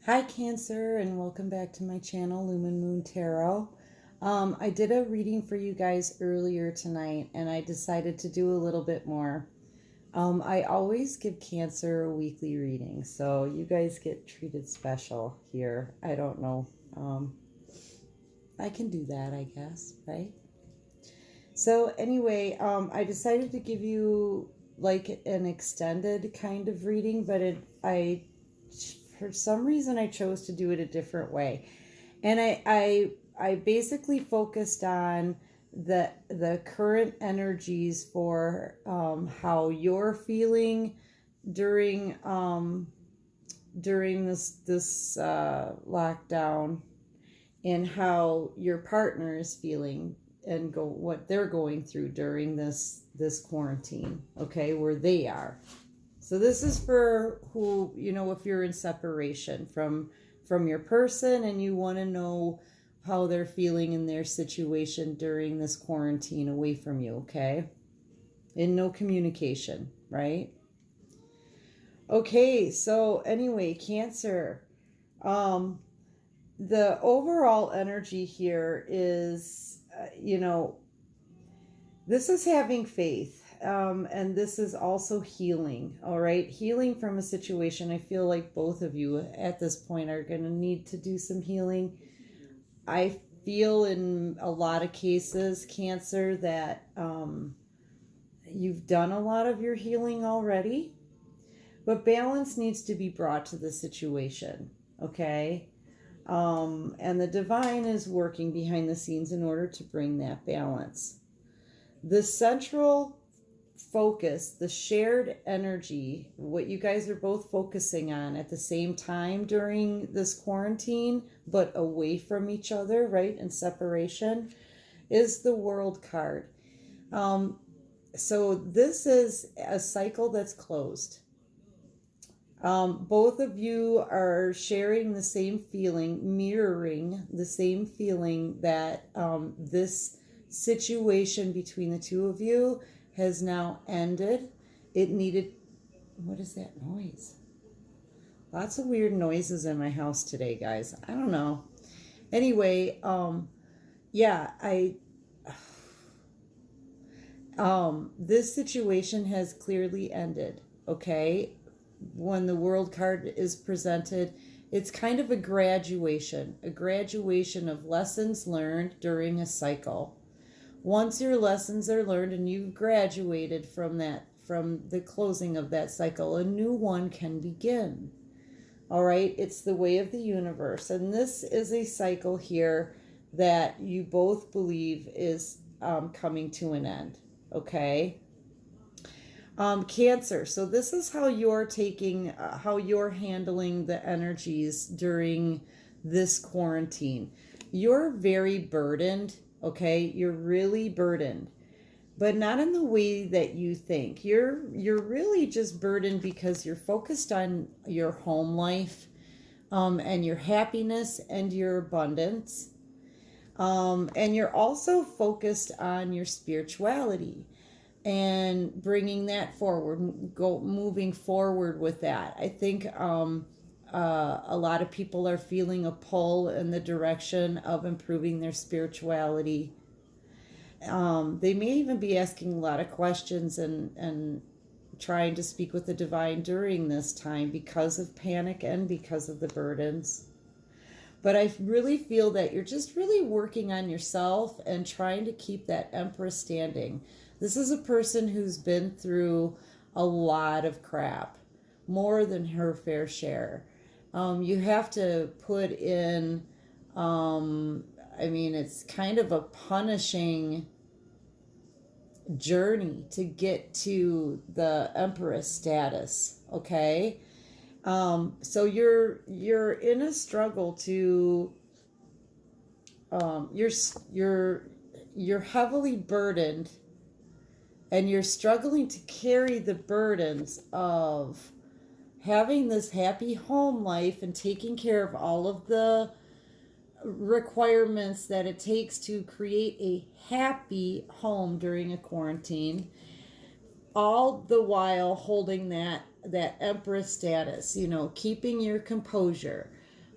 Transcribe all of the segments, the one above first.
Hi Cancer, and welcome back to my channel, Lumen Moon Tarot. I did a reading for you guys earlier tonight, and I decided to do a little bit more. I always give Cancer a weekly reading, so you guys get treated special here. I don't know. I can do that, I guess, right? So anyway, I decided to give you like an extended kind of reading, but for some reason I chose to do it a different way. And I basically focused on the current energies for how you're feeling during this lockdown, and how your partner is feeling and what they're going through during this quarantine, okay, where they are. So this is for who, if you're in separation from your person and you want to know how they're feeling in their situation during this quarantine away from you, okay? And no communication, right? Okay, so anyway, Cancer. The overall energy here is, this is having faith. And this is also healing, all right? Healing from a situation. I feel like both of you at this point are going to need to do some healing. I feel in a lot of cases, Cancer, that you've done a lot of your healing already, but balance needs to be brought to the situation, okay? And the divine is working behind the scenes in order to bring that balance. The central focus, the shared energy, what you guys are both focusing on at the same time during this quarantine, but away from each other, right, in separation, is the World card. So this is a cycle that's closed. Both of you are sharing the same feeling, mirroring the same feeling that this situation between the two of you has now ended. It needed... What is that noise? Lots of weird noises in my house today, guys. I don't know. Anyway, yeah, this situation has clearly ended, okay? When the World card is presented, it's kind of a graduation of lessons learned during a cycle. Once your lessons are learned and you've graduated from the closing of that cycle, a new one can begin. All right, it's the way of the universe, and this is a cycle here that you both believe is coming to an end, okay? Cancer. So this is how you're how you're handling the energies during this quarantine. You're very burdened, okay? You're really burdened, but not in the way that you think. You're really just burdened because you're focused on your home life, and your happiness and your abundance. And you're also focused on your spirituality and bringing that forward, moving forward with that. I think a lot of people are feeling a pull in the direction of improving their spirituality. They may even be asking a lot of questions and trying to speak with the divine during this time because of panic and because of the burdens. But I really feel that you're just really working on yourself and trying to keep that Empress standing. This is a person who's been through a lot of crap, more than her fair share. You have to put in, it's kind of a punishing journey to get to the Empress status, okay? So you're in a struggle to, you're heavily burdened, and you're struggling to carry the burdens of having this happy home life and taking care of all of the requirements that it takes to create a happy home during a quarantine, all the while holding that Empress status, keeping your composure,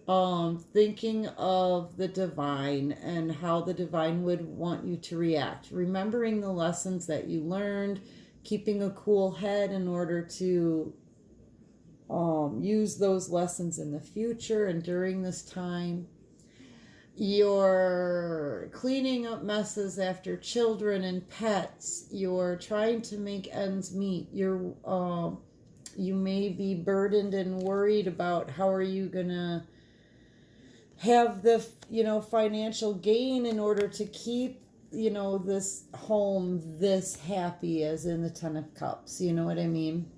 thinking of the divine and how the divine would want you to react, remembering the lessons that you learned, keeping a cool head in order to use those lessons in the future and during this time. You're cleaning up messes after children and pets. You're trying to make ends meet. You may be burdened and worried about how are you gonna have the financial gain in order to keep this home this happy, as in the Ten of Cups. You know what I mean?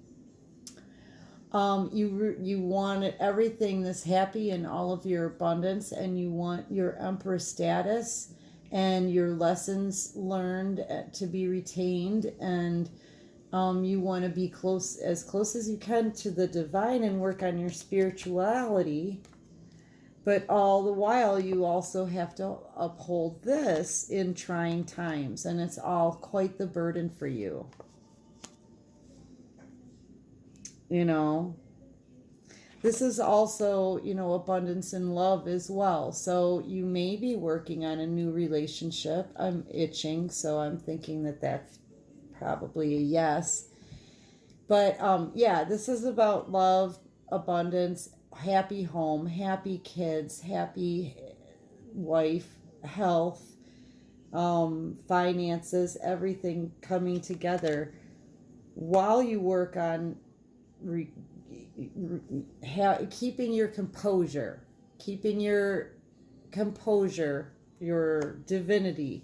You wanted everything this happy and all of your abundance, and you want your Empress status and your lessons learned to be retained, and you want to be close as you can to the divine and work on your spirituality. But all the while, you also have to uphold this in trying times, and it's all quite the burden for you. This is also, abundance in love as well. So you may be working on a new relationship. I'm itching, so I'm thinking that that's probably a yes. But yeah, this is about love, abundance, happy home, happy kids, happy wife, health, finances, everything coming together while you work on keeping your composure, your divinity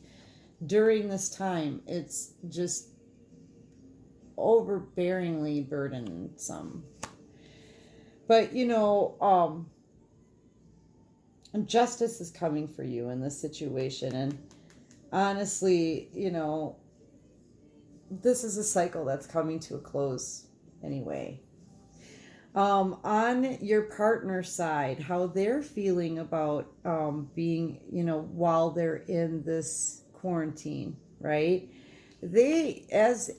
during this time. It's just overbearingly burdensome. But justice is coming for you in this situation, and honestly, this is a cycle that's coming to a close anyway. On your partner side, how they're feeling about being, while they're in this quarantine, right? They, as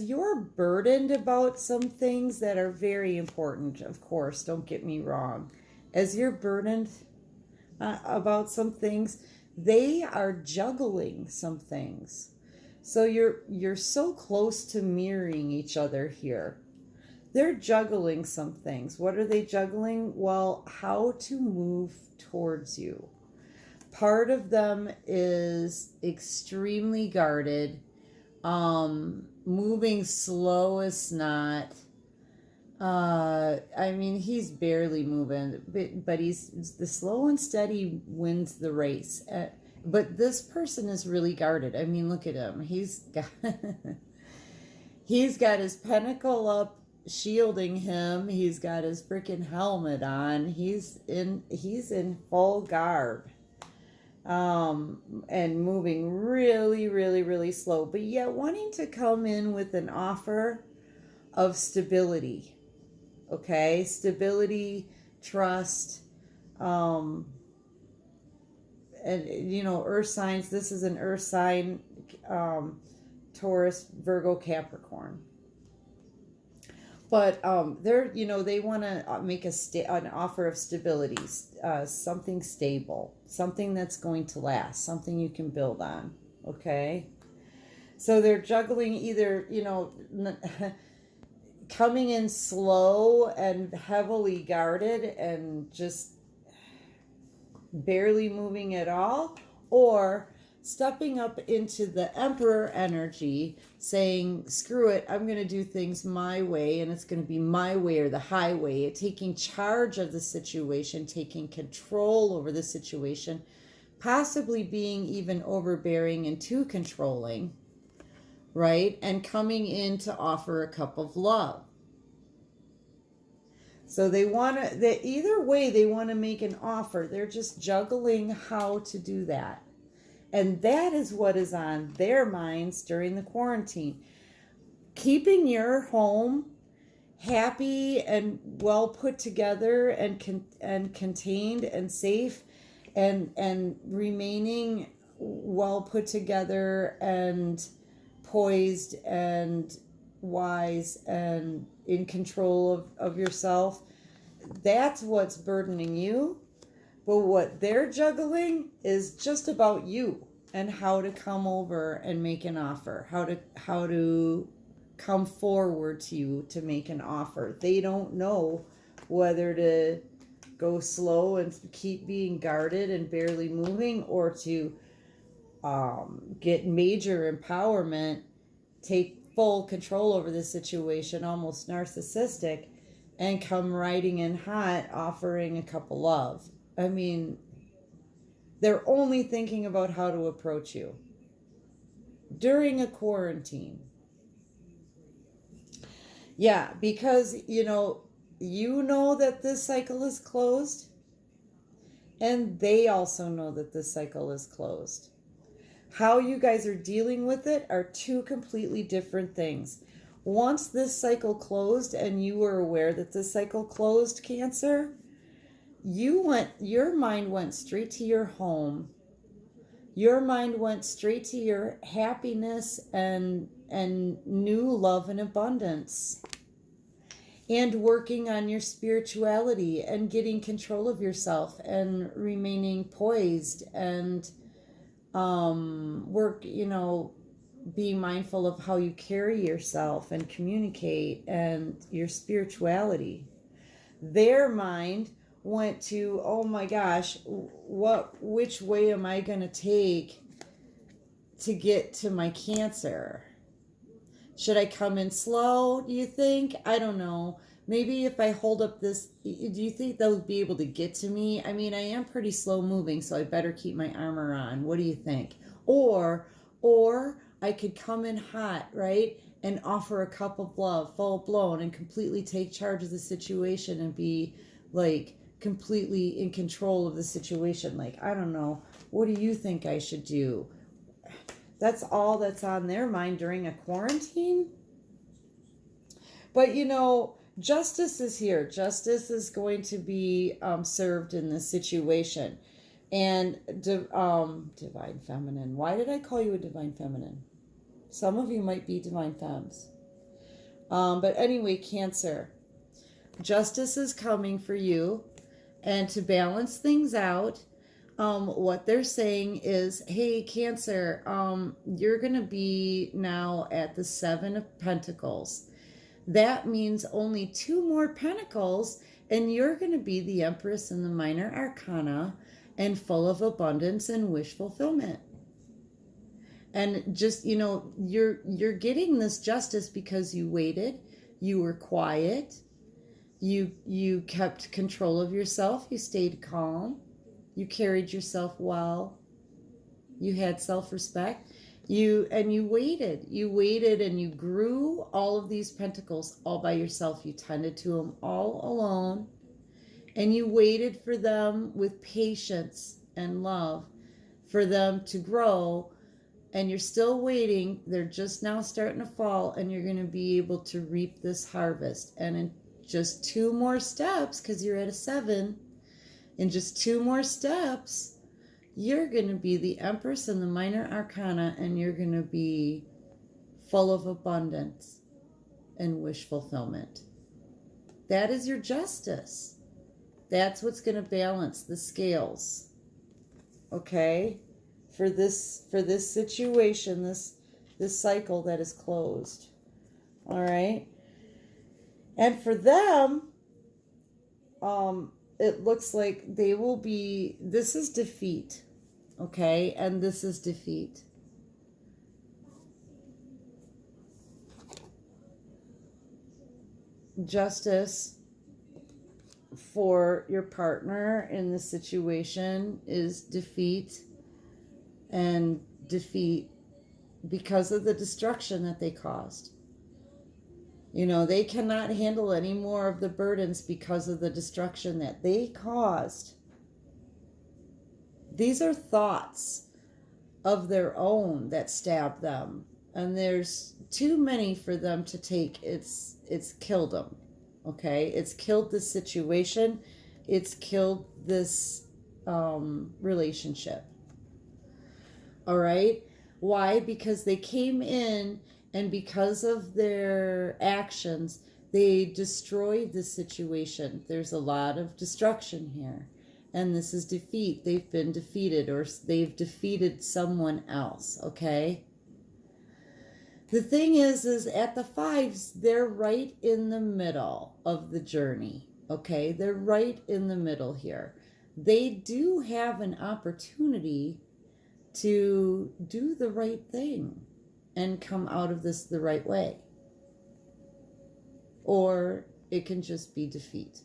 you're burdened about some things that are very important, of course, don't get me wrong. As you're burdened about some things, they are juggling some things. So you're so close to mirroring each other here. They're juggling some things. What are they juggling? Well, how to move towards you. Part of them is extremely guarded, moving slow as snot. He's barely moving, but he's the slow and steady wins the race. But this person is really guarded. I mean, look at him. He's got his pentacle up, shielding him. He's got his freaking helmet on. He's in full garb, and moving really, really, really slow, but yet wanting to come in with an offer of stability. Okay, stability, trust, and earth signs. This is an earth sign, Taurus, Virgo, Capricorn. But they want to make an offer of stability, something stable, something that's going to last, something you can build on. Okay, so they're juggling either coming in slow and heavily guarded and just barely moving at all, or stepping up into the Emperor energy, saying, screw it, I'm going to do things my way, and it's going to be my way or the highway, taking charge of the situation, taking control over the situation, possibly being even overbearing and too controlling, right? And coming in to offer a cup of love. So either way, they want to make an offer. They're just juggling how to do that. And that is what is on their minds during the quarantine. Keeping your home happy and well put together and contained and safe, and remaining well put together and poised and wise and in control of yourself. That's what's burdening you. But what they're juggling is just about you and how to come over and make an offer, how to come forward to you to make an offer. They don't know whether to go slow and keep being guarded and barely moving, or to get major empowerment, take full control over the situation, almost narcissistic, and come riding in hot, offering a cup of love. I mean, they're only thinking about how to approach you during a quarantine. Yeah, because you know that this cycle is closed, and they also know that this cycle is closed. How you guys are dealing with it are two completely different things. Once this cycle closed and you were aware that this cycle closed, Cancer, your mind went straight to your home. Your mind went straight to your happiness and new love and abundance, and working on your spirituality and getting control of yourself and remaining poised and be mindful of how you carry yourself and communicate and your spirituality. Their mind went to, oh my gosh, which way am I going to take to get to my Cancer? Should I come in slow, do you think? I don't know. Maybe if I hold up this, do you think they'll be able to get to me? I mean, I am pretty slow moving, so I better keep my armor on. What do you think? Or I could come in hot, right? And offer a cup of love, full blown, and completely take charge of the situation and be like completely in control of the situation. Like, I don't know. What do you think I should do? That's all that's on their mind during a quarantine. But justice is here. Justice is going to be served in this situation. And divine feminine. Why did I call you a divine feminine? Some of you might be divine femmes. But anyway, Cancer. Justice is coming for you. And to balance things out, what they're saying is, hey, Cancer, you're going to be now at the 7 of Pentacles. That means only 2 more Pentacles, and you're going to be the Empress in the Minor Arcana and full of abundance and wish fulfillment. And just, you're getting this justice because you waited, you were quiet, you kept control of yourself, you stayed calm, you carried yourself well, you had self-respect. You waited and you grew all of these pentacles all by yourself. You tended to them all alone, and you waited for them with patience and love for them to grow, and you're still waiting. They're just now starting to fall, and you're going to be able to reap this harvest. And in just 2 more steps, because you're at a 7, in just 2 more steps, you're going to be the Empress in the Minor Arcana, and you're going to be full of abundance and wish fulfillment. That is your justice. That's what's going to balance the scales. Okay? For this situation, this cycle that is closed. All right? And for them, it looks like they will be, this is defeat, okay? And this is defeat. Justice for your partner in this situation is defeat, and defeat because of the destruction that they caused. They cannot handle any more of the burdens because of the destruction that they caused. These are thoughts of their own that stab them. And there's too many for them to take. It's killed them. Okay? It's killed this situation. It's killed this relationship. All right? Why? Because they came in, and because of their actions, they destroyed the situation. There's a lot of destruction here. And this is defeat. They've been defeated, or they've defeated someone else, okay? The thing is at the fives, they're right in the middle of the journey, okay? They're right in the middle here. They do have an opportunity to do the right thing and come out of this the right way. Or it can just be defeat.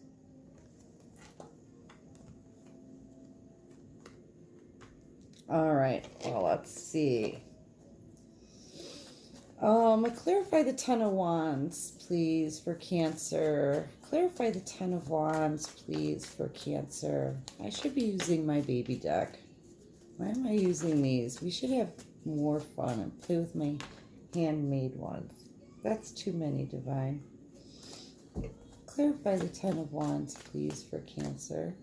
All right, well, let's see. Clarify the Ten of Wands, please, for Cancer. Clarify the Ten of Wands, please, for Cancer. I should be using my baby deck. Why am I using these? We should have more fun and play with my handmade ones. That's too many, Divine. Clarify the Ten of Wands, please, for Cancer.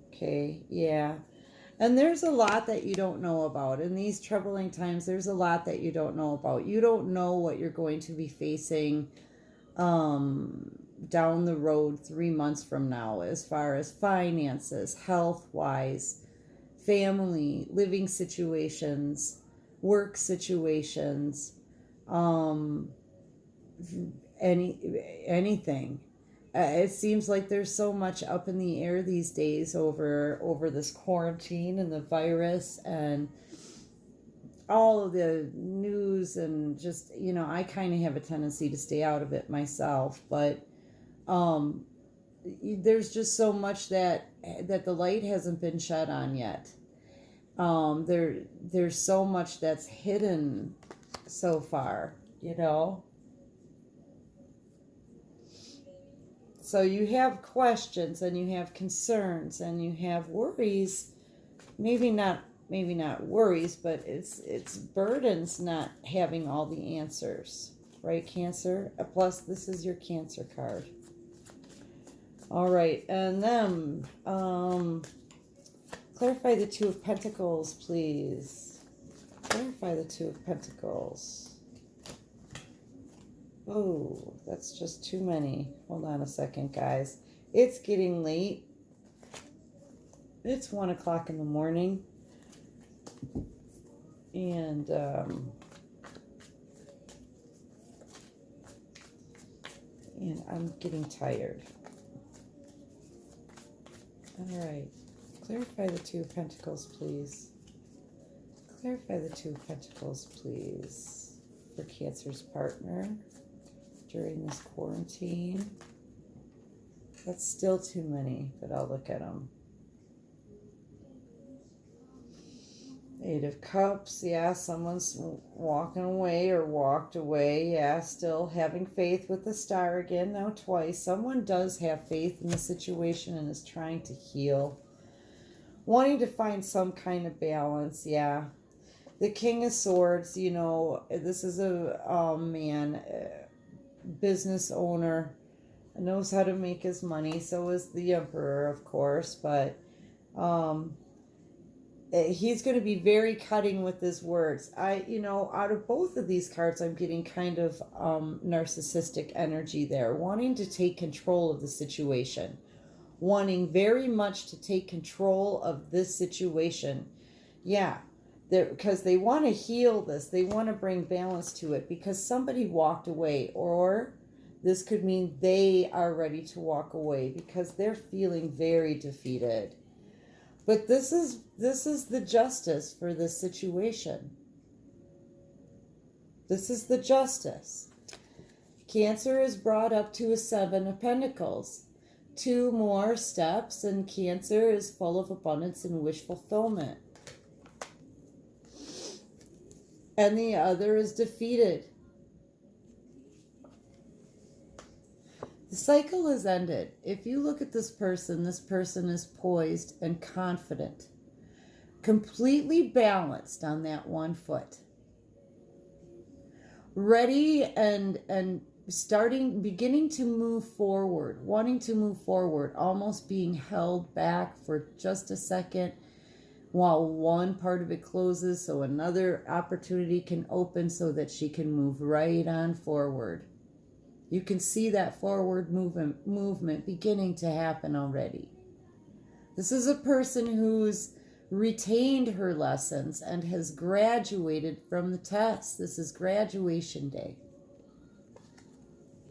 Okay, yeah. And there's a lot that you don't know about. In these troubling times, there's a lot that you don't know about. You don't know what you're going to be facing down the road 3 months from now, as far as finances, health-wise, family, living situations, work situations, anything. It seems like there's so much up in the air these days over this quarantine and the virus and all of the news, and just, you know, I kind of have a tendency to stay out of it myself, but there's just so much that the light hasn't been shed on yet. There's so much that's hidden so far, you know. So you have questions and you have concerns and you have worries. Maybe not worries, but it's burdens not having all the answers, right, Cancer? Plus, this is your Cancer card. All right, and then clarify the Two of Pentacles, please. Clarify the Two of Pentacles. Oh, that's just too many. Hold on a second, guys. It's getting late. It's 1 o'clock in the morning. And I'm getting tired. All right. Clarify the Two of Pentacles, please. Clarify the Two of Pentacles, please, for Cancer's partner during this quarantine. That's still too many, but I'll look at them. 8 of Cups. Yeah, someone's walking away or walked away. Yeah, still having faith with the Star again, now twice. Someone does have faith in the situation and is trying to heal. Wanting to find some kind of balance, yeah. The King of Swords, you know, this is a man, business owner, knows how to make his money. So is the Emperor, of course, but he's going to be very cutting with his words. Out of both of these cards, I'm getting kind of narcissistic energy there, wanting to take control of the situation, wanting very much to take control of this situation. Yeah, because they want to heal this. They want to bring balance to it because somebody walked away, or this could mean they are ready to walk away because they're feeling very defeated. But this is the justice for this situation. This is the justice. Cancer is brought up to a 7 of Pentacles. 2 more steps and Cancer is full of abundance and wish fulfillment. And the other is defeated. The cycle has ended. If you look at this person is poised and confident, completely balanced on that one foot, ready and beginning to move forward, wanting to move forward, almost being held back for just a second while one part of it closes so another opportunity can open so that she can move right on forward. You can see that forward movement beginning to happen already. This is a person who's retained her lessons and has graduated from the test. This is graduation day.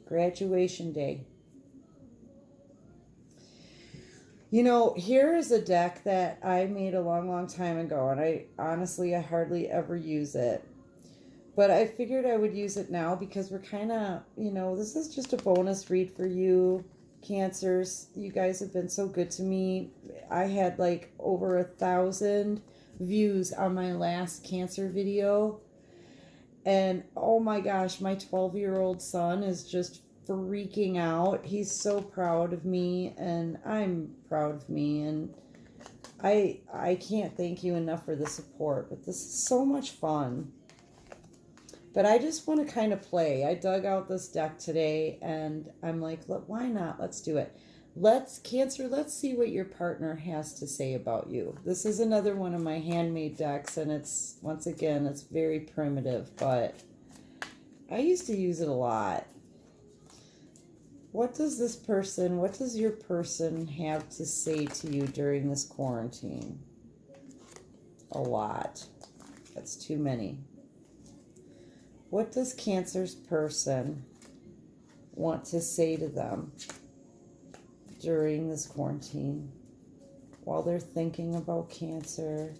Graduation day. You know, here is a deck that I made a long, long time ago, and I hardly ever use it. But I figured I would use it now because we're kind of, this is just a bonus read for you, Cancers. You guys have been so good to me. I had like over 1,000 views on my last Cancer video. And oh my gosh, my 12-year-old son is just freaking out. He's so proud of me, and I'm proud of me. And I can't thank you enough for the support. But this is so much fun. But I just want to kind of play. I dug out this deck today, and I'm like, why not? Let's do it. Cancer, let's see what your partner has to say about you. This is another one of my handmade decks, and it's, once again, it's very primitive, but I used to use it a lot. What does your person have to say to you during this quarantine? A lot. That's too many. What does Cancer's person want to say to them during this quarantine while they're thinking about Cancer?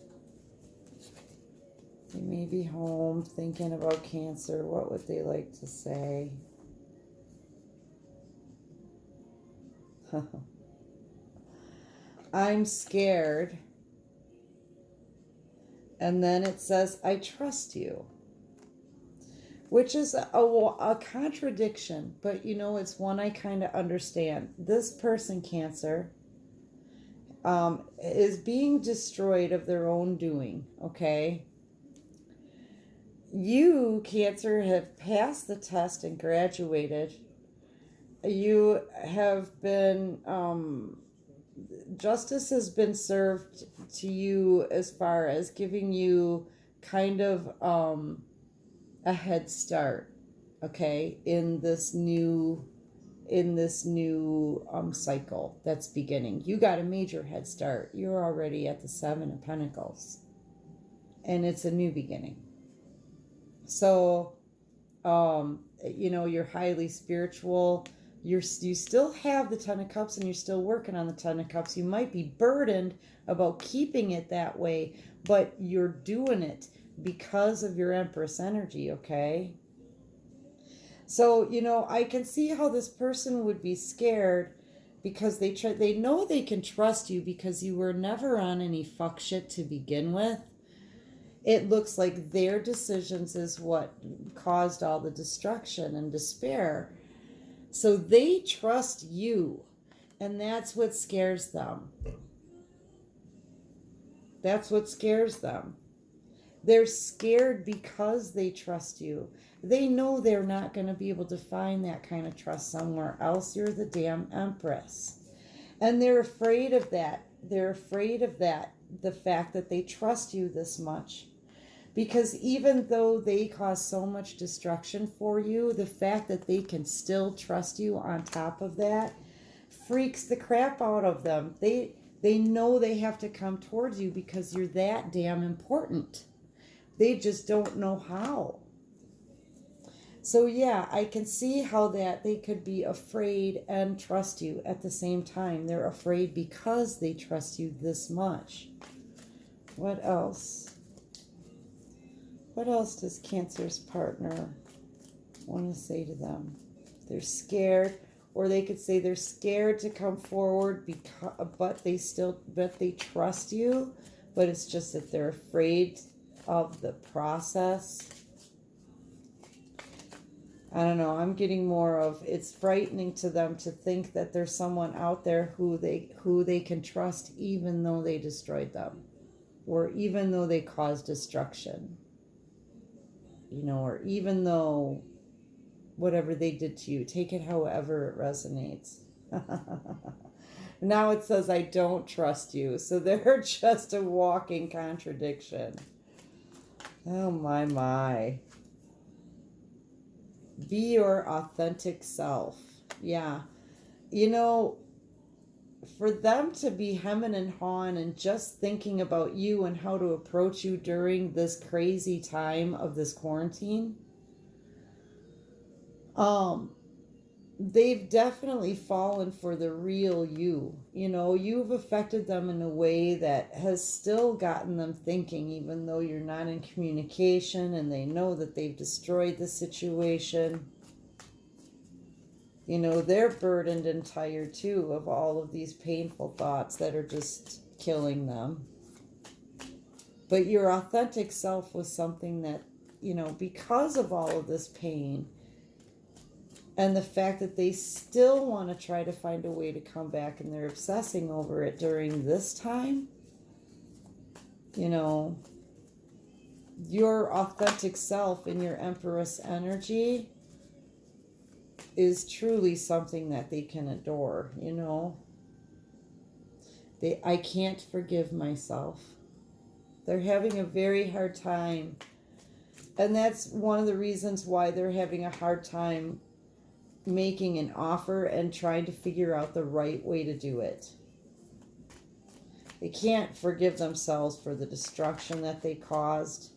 They may be home thinking about Cancer. What would they like to say? I'm scared. And then it says, I trust you. Which is a contradiction, but it's one I kind of understand. This person, Cancer, is being destroyed of their own doing, okay? You, Cancer, have passed the test and graduated. You have been, justice has been served to you as far as giving you kind of, a head start, okay, in this new cycle that's beginning. You got a major head start. You're already at the 7 of Pentacles, and it's a new beginning. So, you're highly spiritual. You still have the 10 of Cups, and you're still working on the 10 of Cups. You might be burdened about keeping it that way, but you're doing it because of your Empress energy, okay? So, I can see how this person would be scared because they know they can trust you because you were never on any fuck shit to begin with. It looks like their decisions is what caused all the destruction and despair. So they trust you, and that's what scares them. That's what scares them. They're scared because they trust you. They know they're not going to be able to find that kind of trust somewhere else. You're the damn Empress. And they're afraid of that. They're afraid of that, the fact that they trust you this much. Because even though they cause so much destruction for you, the fact that they can still trust you on top of that freaks the crap out of them. They know they have to come towards you because you're that damn important. They just don't know how. So yeah, I can see how that they could be afraid and trust you at the same time. They're afraid because they trust you this much. What else? What else does Cancer's partner want to say to them? They're scared, or they could say they're scared to come forward but they trust you, but it's just that they're afraid of the process. I don't know. I'm getting more of it's frightening to them to think that there's someone out there who they can trust, even though they destroyed them, or even though they caused destruction, or even though whatever they did to you. Take it however it resonates. Now it says, I don't trust you. So they're just a walking contradiction. Oh, my. Be your authentic self. Yeah. for them to be hemming and hawing and just thinking about you and how to approach you during this crazy time of this quarantine, they've definitely fallen for the real you. You know, you've affected them in a way that has still gotten them thinking, even though you're not in communication and they know that they've destroyed the situation. You know, they're burdened and tired too of all of these painful thoughts that are just killing them. But your authentic self was something that, you know, because of all of this pain and the fact that they still want to try to find a way to come back and they're obsessing over it during this time, you know, your authentic self and your Empress energy is truly something that they can adore, you know. I can't forgive myself. They're having a very hard time. And that's one of the reasons why they're having a hard time making an offer and trying to figure out the right way to do it. They can't forgive themselves for the destruction that they caused.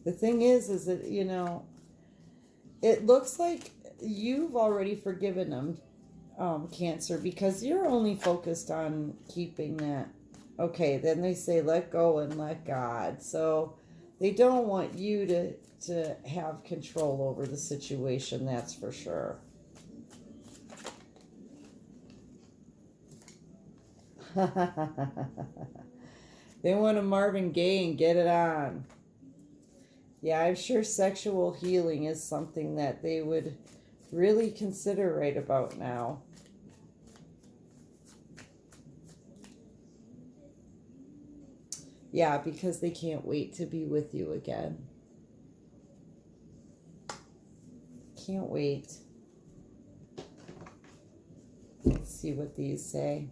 The thing is that, you know, it looks like you've already forgiven them, Cancer, because you're only focused on keeping that. Okay, then they say let go and let God. So they don't want you to have control over the situation, that's for sure. They want a Marvin Gaye and get it on. Yeah, I'm sure sexual healing is something that they would really consider right about now. Yeah, because they can't wait to be with you again. Can't wait. Let's see what these say.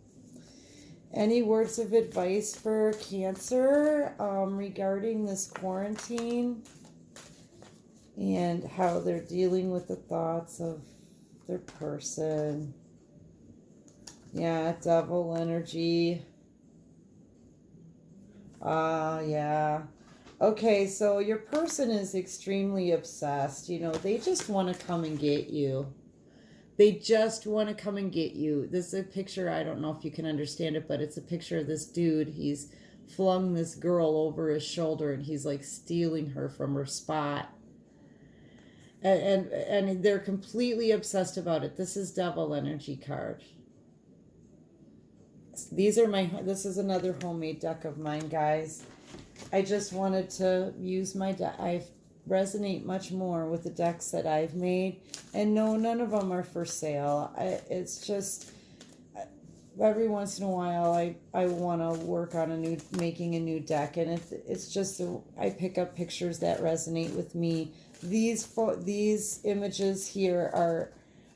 Any words of advice for Cancer regarding this quarantine and how they're dealing with the thoughts of their person? Yeah, devil energy. Yeah. Okay, so your person is extremely obsessed. You know, they just want to come and get you. They just want to come and get you. This is a picture, I don't know if you can understand it, but it's a picture of this dude. He's flung this girl over his shoulder and he's like stealing her from her spot. And they're completely obsessed about it. This is devil energy card. These are this is another homemade deck of mine, guys. I just wanted to use my deck. I resonate much more with the decks that I've made. And no, none of them are for sale. It's just, every once in a while, I want to work on making a new deck. And it's just, I pick up pictures that resonate with me. These images here are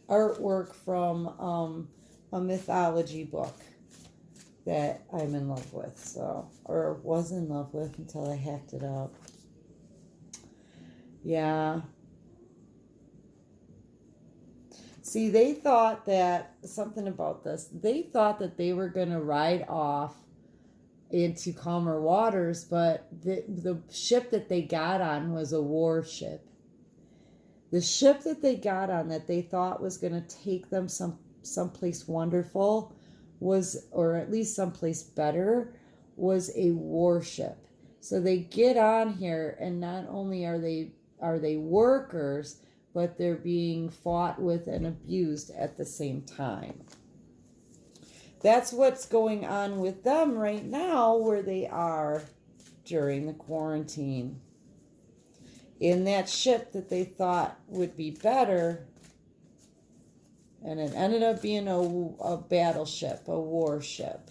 artwork from a mythology book that I'm in love with, so, or was in love with until I hacked it up. Yeah. See, they thought that, something about this, they thought that they were going to ride off into calmer waters, but the ship that they got on was a warship. The ship that they got on that they thought was going to take them someplace wonderful was, or at least someplace better, was a warship. So they get on here, and not only are they workers, but they're being fought with and abused at the same time. That's what's going on with them right now, where they are during the quarantine. In that ship that they thought would be better, and it ended up being a battleship, a warship.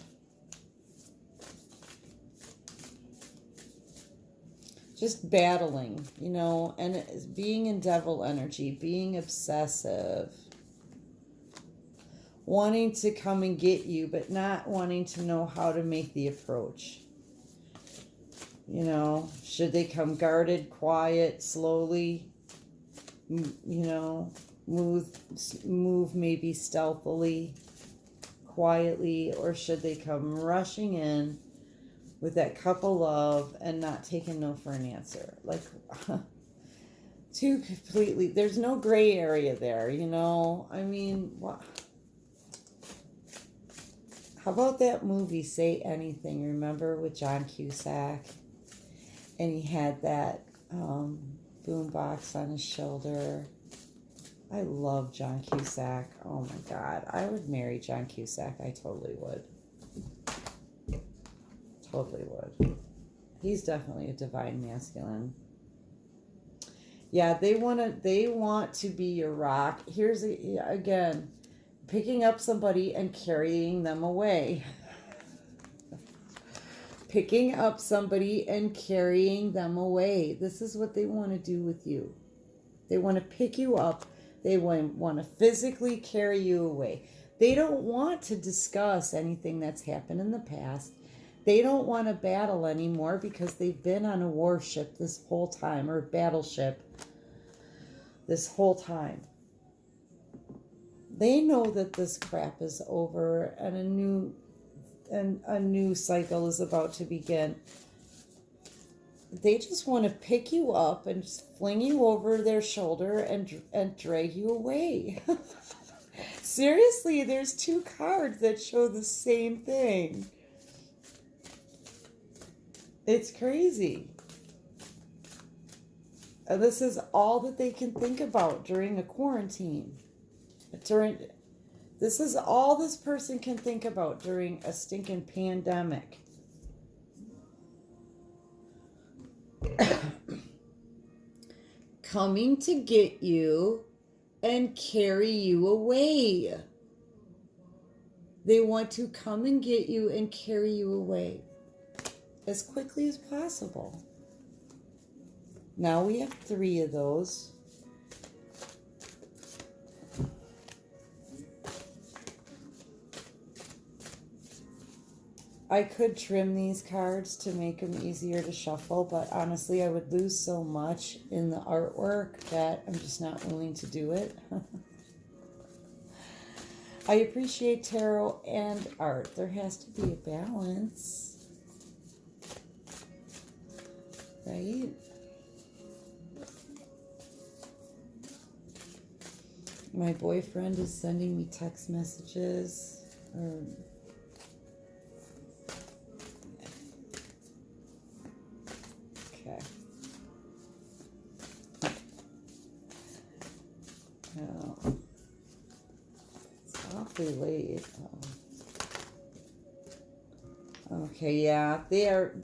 Just battling, you know, and being in devil energy, being obsessive, wanting to come and get you, but not wanting to know how to make the approach. You know, should they come guarded, quiet, slowly, you know, move maybe stealthily, quietly, or should they come rushing in with that cup of love and not taking no for an answer? Like, two completely, there's no gray area there, you know? I mean, what? How about that movie, Say Anything, remember, with John Cusack? And he had that boom box on his shoulder. I love John Cusack. Oh my God. I would marry John Cusack. I totally would. Totally would. He's definitely a divine masculine. Yeah, they want to be your rock. Here's again, picking up somebody and carrying them away. Picking up somebody and carrying them away. This is what they want to do with you. They want to pick you up. They want to physically carry you away. They don't want to discuss anything that's happened in the past. They don't want to battle anymore because they've been on a warship this whole time, or battleship this whole time. They know that this crap is over and a new cycle is about to begin. They just want to pick you up and just fling you over their shoulder and drag you away. Seriously, there's two cards that show the same thing. It's crazy. And this is all that they can think about during a quarantine. This is all this person can think about during a stinking pandemic. Coming to get you and carry you away. They want to come and get you and carry you away as quickly as possible. Now we have 3 of those. I could trim these cards to make them easier to shuffle, but honestly, I would lose so much in the artwork that I'm just not willing to do it. I appreciate tarot and art. There has to be a balance, right? My boyfriend is sending me text messages. Okay. Oh. It's awfully late. Okay, yeah, they are.